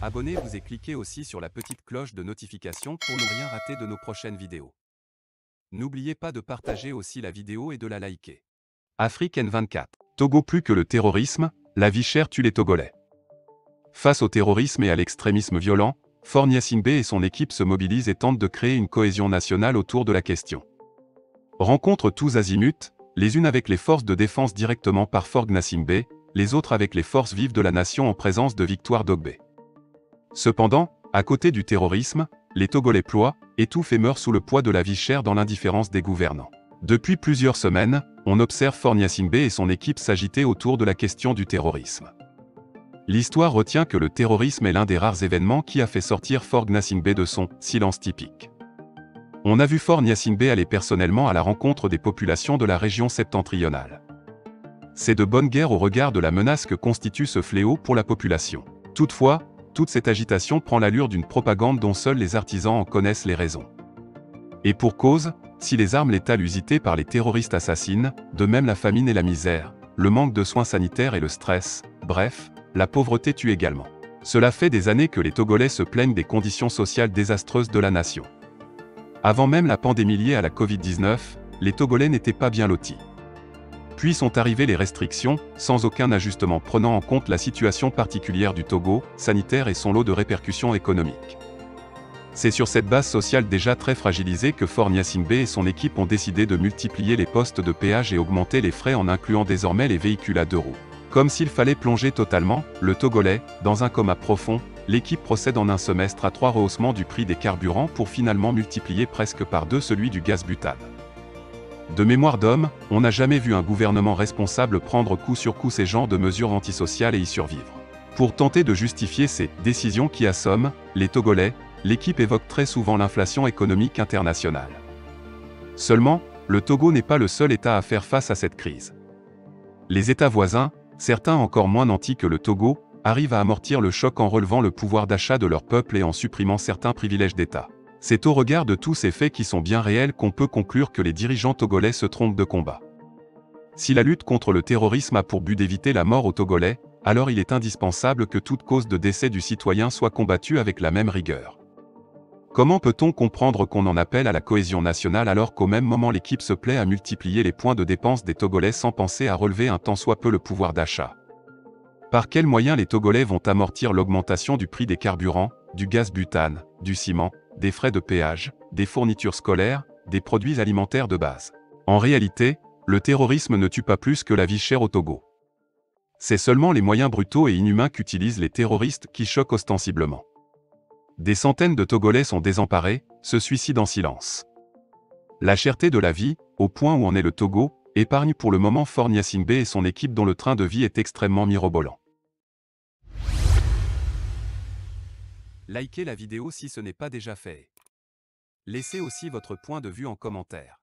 Abonnez-vous et cliquez aussi sur la petite cloche de notification pour ne rien rater de nos prochaines vidéos. N'oubliez pas de partager aussi la vidéo et de la liker. Afrique N24. Togo plus que le terrorisme, la vie chère tue les Togolais. Face au terrorisme et à l'extrémisme violent, Faure Gnassingbé et son équipe se mobilisent et tentent de créer une cohésion nationale autour de la question. Rencontre tous azimuts, les unes avec les forces de défense directement par Faure Gnassingbé, les autres avec les forces vives de la nation en présence de Victoire Dogbe. Cependant, à côté du terrorisme, les Togolais ploient, étouffent et meurent sous le poids de la vie chère dans l'indifférence des gouvernants. Depuis plusieurs semaines, on observe Faure Gnassingbé et son équipe s'agiter autour de la question du terrorisme. L'histoire retient que le terrorisme est l'un des rares événements qui a fait sortir Faure Gnassingbé de son « silence typique ». On a vu Faure Gnassingbé aller personnellement à la rencontre des populations de la région septentrionale. C'est de bonne guerre au regard de la menace que constitue ce fléau pour la population. Toutefois, toute cette agitation prend l'allure d'une propagande dont seuls les artisans en connaissent les raisons. Et pour cause, si les armes létales usitées par les terroristes assassinent, de même la famine et la misère, le manque de soins sanitaires et le stress, bref, la pauvreté tue également. Cela fait des années que les Togolais se plaignent des conditions sociales désastreuses de la nation. Avant même la pandémie liée à la Covid-19, les Togolais n'étaient pas bien lotis. Puis sont arrivées les restrictions, sans aucun ajustement prenant en compte la situation particulière du Togo, sanitaire et son lot de répercussions économiques. C'est sur cette base sociale déjà très fragilisée que Faure Gnassingbé et son équipe ont décidé de multiplier les postes de péage et augmenter les frais en incluant désormais les véhicules à 2 roues. Comme s'il fallait plonger totalement, le Togolais, dans un coma profond, l'équipe procède en un semestre à 3 rehaussements du prix des carburants pour finalement multiplier presque par 2 celui du gaz butane. De mémoire d'homme, on n'a jamais vu un gouvernement responsable prendre coup sur coup ces genres de mesures antisociales et y survivre. Pour tenter de justifier ces décisions qui assomment les Togolais, l'équipe évoque très souvent l'inflation économique internationale. Seulement, le Togo n'est pas le seul État à faire face à cette crise. Les États voisins, certains encore moins nantis que le Togo, arrivent à amortir le choc en relevant le pouvoir d'achat de leur peuple et en supprimant certains privilèges d'État. C'est au regard de tous ces faits qui sont bien réels qu'on peut conclure que les dirigeants togolais se trompent de combat. Si la lutte contre le terrorisme a pour but d'éviter la mort aux Togolais, alors il est indispensable que toute cause de décès du citoyen soit combattue avec la même rigueur. Comment peut-on comprendre qu'on en appelle à la cohésion nationale alors qu'au même moment l'équipe se plaît à multiplier les points de dépense des Togolais sans penser à relever un tant soit peu le pouvoir d'achat? Par quels moyens les Togolais vont amortir l'augmentation du prix des carburants, du gaz butane, du ciment, des frais de péage, des fournitures scolaires, des produits alimentaires de base? En réalité, le terrorisme ne tue pas plus que la vie chère au Togo. C'est seulement les moyens brutaux et inhumains qu'utilisent les terroristes qui choquent ostensiblement. Des centaines de Togolais sont désemparés, se suicident en silence. La cherté de la vie, au point où en est le Togo, épargne pour le moment Faure Gnassingbé et son équipe dont le train de vie est extrêmement mirobolant. Likez la vidéo si ce n'est pas déjà fait. Laissez aussi votre point de vue en commentaire.